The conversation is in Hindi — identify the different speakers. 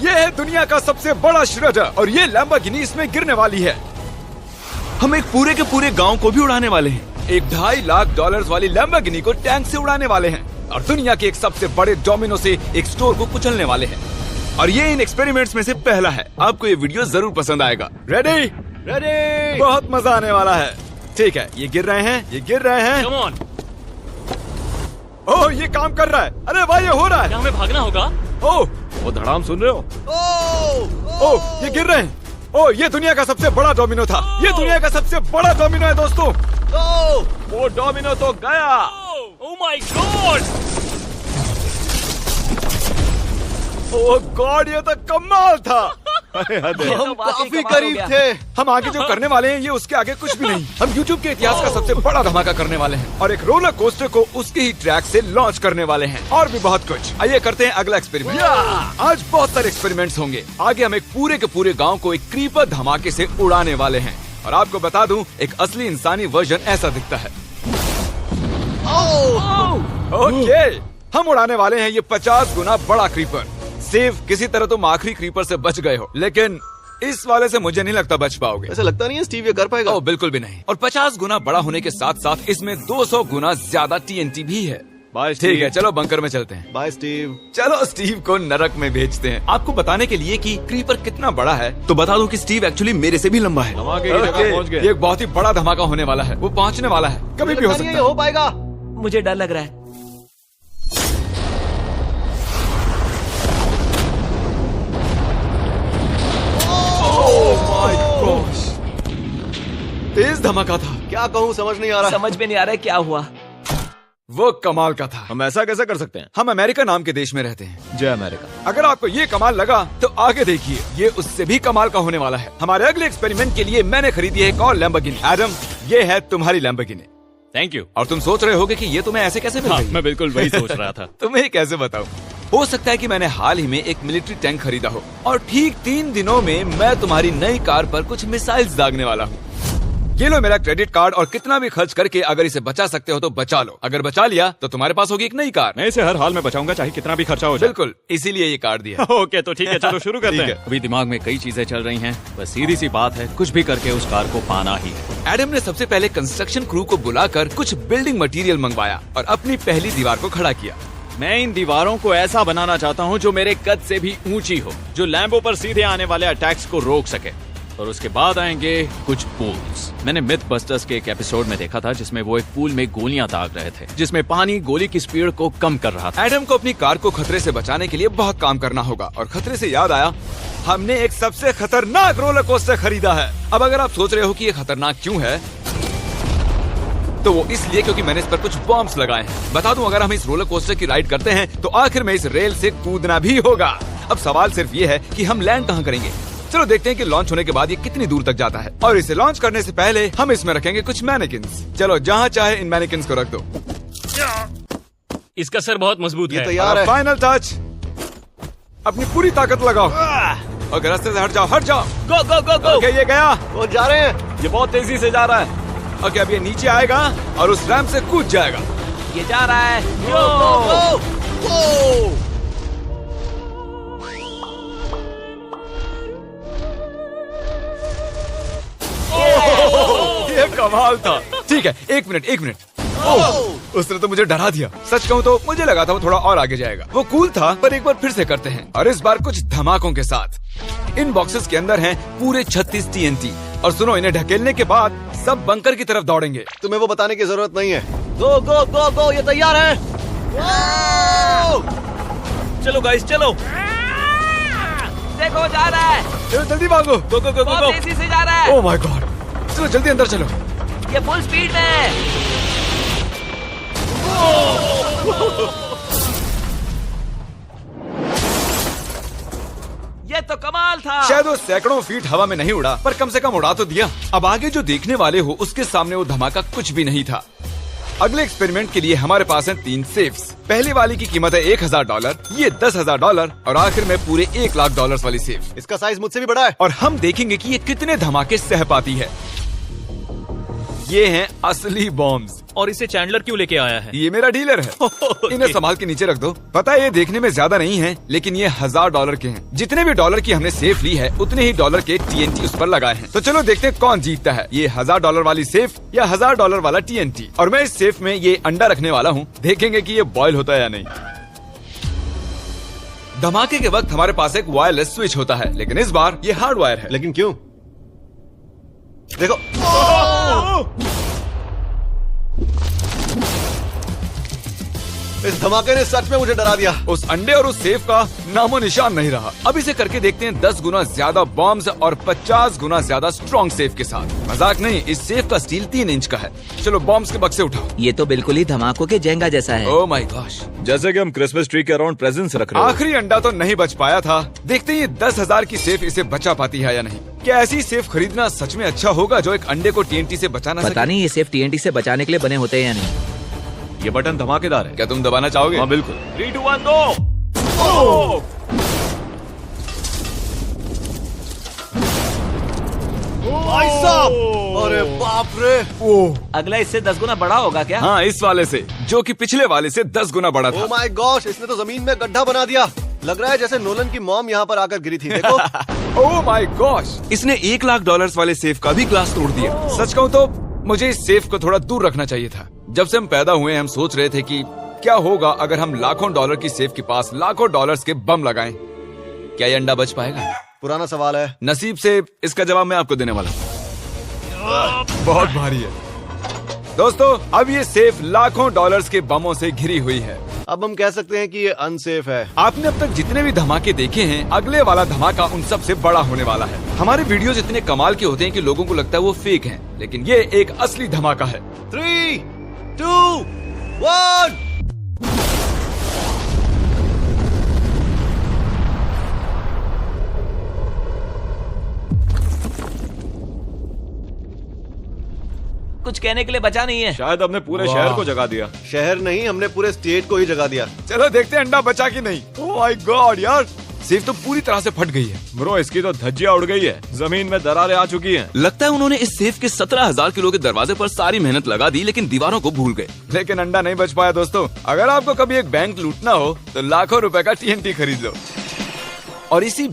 Speaker 1: ये है दुनिया का सबसे बड़ा श्रेडर और ये लैम्बोर्गिनी इसमें गिरने वाली है।
Speaker 2: हम एक पूरे के पूरे गांव को भी उड़ाने वाले हैं।
Speaker 1: एक $2.5 लाख वाली लैम्बोर्गिनी को टैंक से उड़ाने वाले हैं और दुनिया के एक सबसे बड़े डोमिनो से एक स्टोर को कुचलने वाले हैं।
Speaker 2: और ये इन एक्सपेरिमेंट्स में से पहला है। आपको ये वीडियो जरूर पसंद आएगा।
Speaker 1: रेडी? बहुत मजा आने वाला है। ठीक है, ये गिर रहे हैं, ये गिर रहे हैं।
Speaker 3: Come on.
Speaker 1: ओह, ये काम कर रहा है। अरे भाई, ये हो रहा है।
Speaker 3: क्या हमें भागना होगा?
Speaker 1: ओह,
Speaker 4: वो धड़ाम सुन रहे हो?
Speaker 1: ओह, ये गिर रहे हैं। ओह, ये दुनिया का सबसे बड़ा डोमिनो था। ये दुनिया का सबसे बड़ा डोमिनो है दोस्तों।
Speaker 4: वो डोमिनो तो गया।
Speaker 3: Oh my God!
Speaker 1: Oh God, ये तो कमाल था।
Speaker 4: हम काफी करीब थे।
Speaker 1: हम आगे जो करने वाले हैं ये उसके आगे कुछ भी नहीं। हम YouTube के इतिहास का सबसे बड़ा धमाका करने वाले हैं और एक रोलर कोस्टर को उसके ही ट्रैक से लॉन्च करने वाले हैं और भी बहुत कुछ। आइए करते हैं अगला एक्सपेरिमेंट। आज बहुत सारे एक्सपेरिमेंट्स होंगे। आगे हम एक पूरे के पूरे गांव को एक क्रीपर धमाके से उड़ाने वाले हैं और आपको बता दूं, एक असली इंसानी वर्जन ऐसा दिखता है। ओके, हम उड़ाने वाले हैं ये 50 गुना बड़ा क्रीपर। सेव, किसी तरह तुम आखिरी क्रीपर से बच गए हो, लेकिन इस वाले से मुझे नहीं लगता बच पाओगे।
Speaker 4: ऐसा लगता नहीं है स्टीव ये कर पाएगा।
Speaker 1: ओह, बिल्कुल भी नहीं। और 50 गुना बड़ा होने के साथ साथ इसमें 200 गुना ज्यादा TNT भी है।
Speaker 4: बाय
Speaker 1: ठीक है, चलो बंकर में चलते हैं।
Speaker 4: Bye Steve.
Speaker 1: चलो स्टीव को नरक में भेजते हैं। आपको बताने के लिए कि क्रीपर कितना बड़ा है
Speaker 2: तो बता दूं कि स्टीव एक्चुअली मेरे से भी लंबा है।
Speaker 4: धमाके की जगह पहुंच गए।
Speaker 1: ये एक बहुत ही बड़ा धमाका होने वाला है। वो पहुंचने वाला है, कभी भी हो सकता है।
Speaker 4: हो पाएगा।
Speaker 3: मुझे डर लग रहा है।
Speaker 1: तेज धमाका था।
Speaker 4: क्या कहूँ समझ नहीं आ रहा।
Speaker 3: समझ में नहीं आ रहा है क्या हुआ।
Speaker 1: वो कमाल का था।
Speaker 4: हम ऐसा कैसे कर सकते हैं?
Speaker 1: हम अमेरिका नाम के देश में रहते हैं।
Speaker 4: जय अमेरिका।
Speaker 1: अगर आपको ये कमाल लगा तो आगे देखिए, ये उससे भी कमाल का होने वाला है। हमारे अगले एक्सपेरिमेंट के लिए मैंने खरीदी है एक और लैम्बोर्गिनी। एडम, ये है तुम्हारी लैम्बोर्गिनी।
Speaker 3: Thank you.
Speaker 1: और तुम सोच रहे होगे कि ये तुम्हें ऐसे कैसे मिल गई?
Speaker 3: मैं बिल्कुल वही सोच रहा था।
Speaker 1: तुम्हें कैसे बताऊं? हो सकता है कि मैंने हाल ही में एक मिलिट्री टैंक खरीदा हो और ठीक 3 दिनों में मैं तुम्हारी नई कार पर कुछ मिसाइल्स दागने वाला हूँ। ये लो मेरा क्रेडिट कार्ड और कितना भी खर्च करके अगर इसे बचा सकते हो तो बचा लो। अगर बचा लिया तो तुम्हारे पास होगी एक नई कार।
Speaker 4: मैं इसे हर हाल में बचाऊंगा, चाहे कितना भी खर्चा हो जाए।
Speaker 1: बिल्कुल, इसीलिए ये कार्ड दिया।
Speaker 3: ओके, तो ठीक है, चलो शुरू करते
Speaker 1: ठीक
Speaker 3: हैं।
Speaker 1: है।
Speaker 3: अभी दिमाग में कई चीजें चल रही हैं, बस सीधी सी बात है, कुछ भी करके उस कार को पाना ही है।
Speaker 1: एडम ने सबसे पहले कंस्ट्रक्शन क्रू को बुलाकर कुछ बिल्डिंग मटेरियल मंगवाया और अपनी पहली दीवार को खड़ा किया।
Speaker 3: मैं इन दीवारों को ऐसा बनाना चाहता हूँ जो मेरे कद से भी ऊंची हो, जो लैम्बो पर सीधे आने वाले अटैक्स को रोक सके। और उसके बाद आएंगे कुछ पूल्स। मैंने मिथ बस्टर्स के एक एपिसोड में देखा था जिसमें वो एक पूल में गोलियां दाग रहे थे, जिसमें पानी गोली की स्पीड को कम कर रहा था।
Speaker 1: एडम को अपनी कार को खतरे से बचाने के लिए बहुत काम करना होगा और खतरे से याद आया, हमने एक सबसे खतरनाक रोलर कोस्टर खरीदा है। अब अगर आप सोच रहे हो कि ये खतरनाक क्यों है, तो वो इसलिए क्योंकि मैंने इस पर कुछ बॉम्ब्स लगाए हैं। बता दूं, अगर हम इस रोलर कोस्टर की राइड करते हैं तो आखिर में इस रेल से कूदना भी होगा। अब सवाल सिर्फ ये है कि हम लैंड कहाँ करेंगे। चलो देखते हैं कि लॉन्च होने के बाद ये कितनी दूर तक जाता है। और इसे लॉन्च करने से पहले हम इसमें रखेंगे कुछ मैनेकिन्स। चलो जहाँ चाहे इन मैनेकिन्स को रख दो।
Speaker 3: इसका सर बहुत मजबूत
Speaker 4: ये
Speaker 3: है।
Speaker 4: तैयार है।
Speaker 1: फाइनल टच, अपनी पूरी ताकत लगाओ और रास्ते से हट जाओ, हट जाओ।
Speaker 3: गो गो गो गो।
Speaker 1: ओके, ये गया।
Speaker 4: वो जा रहे हैं।
Speaker 3: ये बहुत तेजी से जा रहा है।
Speaker 1: ओके, अब ये नीचे आएगा और उस रैंप से कूद जाएगा।
Speaker 3: ये जा रहा है।
Speaker 1: ये कमाल था। ठीक है, एक मिनट। ओह, उसने तो मुझे डरा दिया। सच कहूँ तो मुझे लगा था वो थोड़ा और आगे जाएगा। वो कूल था, पर एक बार फिर से करते हैं और इस बार कुछ धमाकों के साथ। इन बॉक्सेस के अंदर हैं पूरे 36 TNT और सुनो, इन्हें ढकेलने के बाद सब बंकर की तरफ दौड़ेंगे।
Speaker 4: तुम्हें वो बताने की जरूरत नहीं है। गो गो गो गो, ये तैयार है।
Speaker 3: चलो गाइस, चलो। देखो, जा रहा है।
Speaker 1: चलो जल्दी भागो।
Speaker 3: गो गो गो
Speaker 5: बहुत
Speaker 3: गो।
Speaker 5: तेजी से जा रहा है।
Speaker 1: ओह माय गॉड, चलो जल्दी अंदर चलो।
Speaker 5: ये फुल स्पीड में है। ये तो कमाल था।
Speaker 1: शायद वो सैकड़ों फीट हवा में नहीं उड़ा, पर कम से कम उड़ा तो दिया। अब आगे जो देखने वाले हो उसके सामने वो धमाका कुछ भी नहीं था। अगले एक्सपेरिमेंट के लिए हमारे पास हैं 3 सेफ्स। पहली वाली की कीमत है $1000, ये $10,000 और आखिर में पूरे $1 लाख वाली सेफ।
Speaker 4: इसका साइज मुझसे भी बड़ा है।
Speaker 1: और हम देखेंगे कि ये कितने धमाके सह पाती है। ये हैं असली बॉम्ब्स।
Speaker 6: और इसे चैंडलर क्यों लेके आया है?
Speaker 1: ये मेरा डीलर है। इन्हें संभाल के नीचे रख दो। पता है ये देखने में ज्यादा नहीं है, लेकिन ये $1000 के हैं। जितने भी डॉलर की हमने सेफ ली है उतने ही डॉलर के TNT उस पर लगाए हैं। तो चलो देखते हैं कौन जीतता है, ये $1000 वाली सेफ या $1000 वाला TNT। और मैं इस सेफ में ये अंडा रखने वाला हूँ, देखेंगे कि ये बॉयल होता है या नहीं। धमाके के वक्त हमारे पास एक वायरलेस स्विच होता है, लेकिन इस बार ये हार्ड वायर है।
Speaker 4: लेकिन क्यों? देखो, इस धमाके ने सच में मुझे डरा दिया।
Speaker 1: उस अंडे और उस सेफ का नामो निशान नहीं रहा। अब इसे करके देखते हैं 10 गुना ज्यादा बॉम्ब्स और 50 गुना ज्यादा स्ट्रॉन्ग सेफ के साथ। मजाक नहीं, इस सेफ का स्टील 3 इंच का है। चलो बॉम्ब्स के बक्से उठाओ।
Speaker 5: ये तो बिल्कुल ही धमाकों के जेंगा जैसा है।
Speaker 1: ओह माय गॉश,
Speaker 3: जैसे कि हम क्रिसमस ट्री के अराउंड प्रेजेंट्स रख रहे हैं।
Speaker 1: आखिरी अंडा तो नहीं बच पाया था। देखते हैं ये 10,000 की सेफ इसे बचा पाती है या नहीं। क्या ऐसी सेफ खरीदना सच में अच्छा होगा जो एक अंडे को TNT से बचा ना
Speaker 5: पता
Speaker 1: सके?
Speaker 5: नहीं ये सेफ TNT से बचाने के लिए बने होते हैं या नहीं।
Speaker 3: ये बटन धमाकेदार है।
Speaker 1: क्या तुम दबाना चाहोगे?
Speaker 3: हाँ बिल्कुल। 3, 2, 1 गो।
Speaker 4: भाई साहब, अरे बाप रे।
Speaker 5: अगला इससे 10 गुना बड़ा होगा क्या?
Speaker 1: हाँ, इस वाले से, जो कि पिछले वाले से 10 गुना बड़ा
Speaker 4: ओ
Speaker 1: था।
Speaker 4: माय गॉश, इसने तो जमीन में गड्ढा बना दिया। लग रहा है जैसे नोलन की मॉम यहाँ पर आकर गिरी थी। देखो।
Speaker 1: ओह माय गॉश, इसने $1,00,000 वाले सेफ का भी ग्लास तोड़ दिया। सच कहूँ तो मुझे इस सेफ को थोड़ा दूर रखना चाहिए था। जब से हम पैदा हुए हम सोच रहे थे कि क्या होगा अगर हम लाखों डॉलर की सेफ के पास लाखों डॉलर्स के बम लगाएं। क्या ये अंडा बच पाएगा?
Speaker 4: पुराना सवाल है।
Speaker 1: नसीब से इसका जवाब मैं आपको देने वाला हूँ। बहुत भारी है दोस्तों। अब ये सेफ लाखों डॉलर्स के बमों से घिरी हुई है।
Speaker 4: अब हम कह सकते हैं कि ये अनसेफ है।
Speaker 1: आपने अब तक जितने भी धमाके देखे हैं, अगले वाला धमाका उन सब से बड़ा होने वाला है। हमारे वीडियोस इतने कमाल के होते हैं कि लोगों को लगता है वो फेक हैं, लेकिन ये एक असली धमाका है।
Speaker 4: 3, 2, 1।
Speaker 5: कुछ कहने के लिए बचा नहीं है।
Speaker 3: शायद हमने पूरे शहर को जगा दिया।
Speaker 4: शहर नहीं, हमने पूरे स्टेट को ही जगा दिया।
Speaker 1: चलो देखते हैं अंडा बचा कि नहीं। ओह माय गॉड यार, सेफ तो पूरी तरह से फट गई है।
Speaker 3: ब्रो, इसकी तो धज्जियां उड़ गई है। जमीन में दरारें आ चुकी हैं।
Speaker 1: लगता है उन्होंने इस सेफ के 17,000 किलो के दरवाजे पर सारी मेहनत लगा दी, लेकिन दीवारों को भूल गए। लेकिन अंडा नहीं बच पाया दोस्तों। अगर आपको कभी एक बैंक लूटना हो तो लाखों रुपए का TNT खरीद लो। और इसी